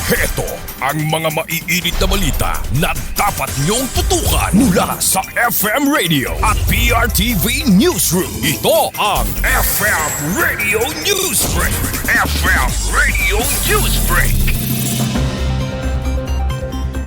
Heto ang mga maiinit na balita na dapat niyong tutukan mula sa FM Radio at PRTV Newsroom. Ito ang FM Radio Newsbreak. FM Radio Newsbreak.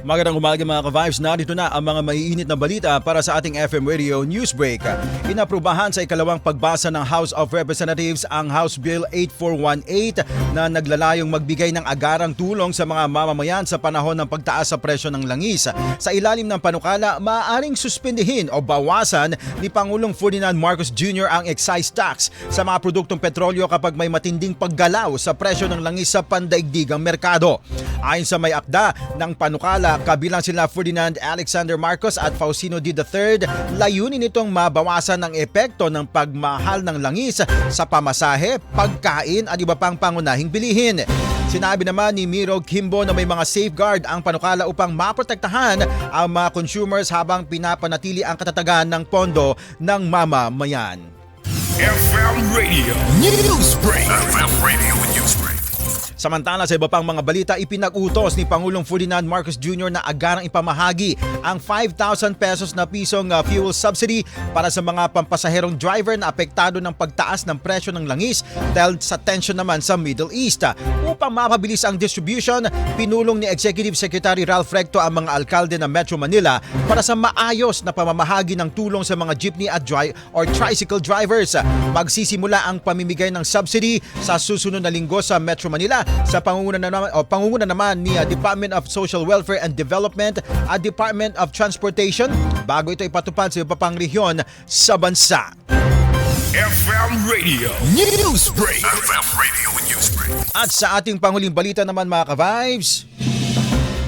Magandang umaga mga ka-Vibes, narito na ang mga maiinit na balita para sa ating FM Radio Newsbreak. Inaprubahan sa ikalawang pagbasa ng House of Representatives ang House Bill 8418 na naglalayong magbigay ng agarang tulong sa mga mamamayan sa panahon ng pagtaas sa presyo ng langis. Sa ilalim ng panukala, maaaring suspindihin o bawasan ni Pangulong Ferdinand Marcos Jr. ang excise tax sa mga produktong petrolyo kapag may matinding paggalaw sa presyo ng langis sa pandaigdigang merkado. Ayon sa may akda ng panukala, kabilang sila Ferdinand Alexander Marcos at Faustino D. III, layunin nitong mabawasan ang epekto ng pagmahal ng langis sa pamasahe, pagkain at iba pang pangunahing bilihin. Sinabi naman ni Miro Kimbo na may mga safeguard ang panukala upang maprotektahan ang mga consumers habang pinapanatili ang katatagan ng pondo ng mamamayan. FM Radio Newsbreak. FM Radio Newsbreak. Samantala sa iba pang mga balita, ipinag-utos ni Pangulong Ferdinand Marcos Jr. na agarang ipamahagi ang 5,000 pesos na pisong fuel subsidy para sa mga pampasaherong driver na apektado ng pagtaas ng presyo ng langis dahil sa tension naman sa Middle East. Upang mapabilis ang distribution, pinulong ni Executive Secretary Ralph Recto ang mga alkalde ng Metro Manila para sa maayos na pamamahagi ng tulong sa mga jeepney at tricycle drivers. Magsisimula ang pamimigay ng subsidy sa susunod na linggo sa Metro Manila sa pangunguna naman ni Department of Social Welfare and Development at Department of Transportation bago ito ipatupad sa iba pang rehiyon sa bansa. FM Radio Newsbreak. FM Radio Newsbreak. At sa ating panghuling balita naman mga ka-Vibes,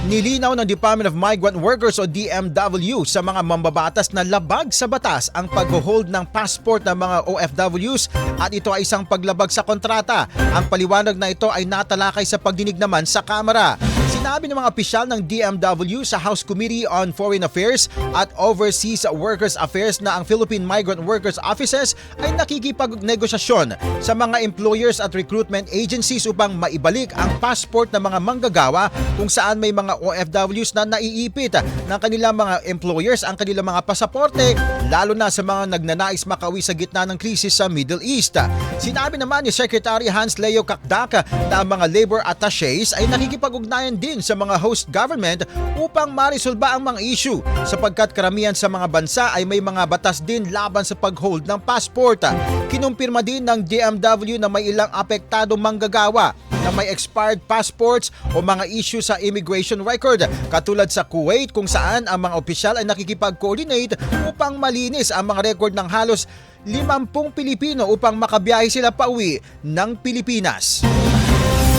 nilinaw ng Department of Migrant Workers o DMW sa mga mambabatas na labag sa batas ang pag-hold ng passport ng mga OFWs at ito ay isang paglabag sa kontrata. Ang paliwanag na ito ay natalakay sa pagdinig naman sa Kamara. Sinabi ng mga opisyal ng DMW sa House Committee on Foreign Affairs at Overseas Workers Affairs na ang Philippine Migrant Workers Offices ay nakikipagnegosasyon sa mga employers at recruitment agencies upang maibalik ang passport ng mga manggagawa kung saan may mga OFWs na naiipit ng kanilang mga employers ang kanilang mga pasaporte, lalo na sa mga nagnanais makauwi sa gitna ng krisis sa Middle East. Sinabi naman ni Secretary Hans Leo Kakdak na ang mga labor attachés ay nakikipag-ugnayan din sa mga host government upang marisolba ang mga issue sapagkat karamihan sa mga bansa ay may mga batas din laban sa pag-hold ng passport. Kinumpirma din ng DMW na may ilang apektado manggagawa na may expired passports o mga issue sa immigration record katulad sa Kuwait kung saan ang mga opisyal ay nakikipag-coordinate upang malinis ang mga record ng halos 50 Pilipino upang makabiyahe sila pauwi ng Pilipinas.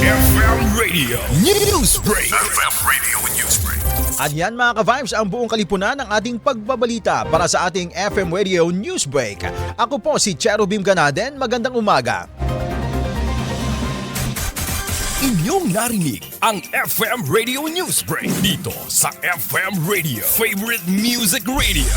FM Radio Newsbreak. FM Radio Newsbreak. At yan mga ka-Vibes ang buong kalipunan ng ating pagbabalita para sa ating FM Radio Newsbreak. Ako po si Cherubim Ganaden, magandang umaga. Inyong narinig ang FM Radio Newsbreak dito sa FM Radio, Favorite Music Radio.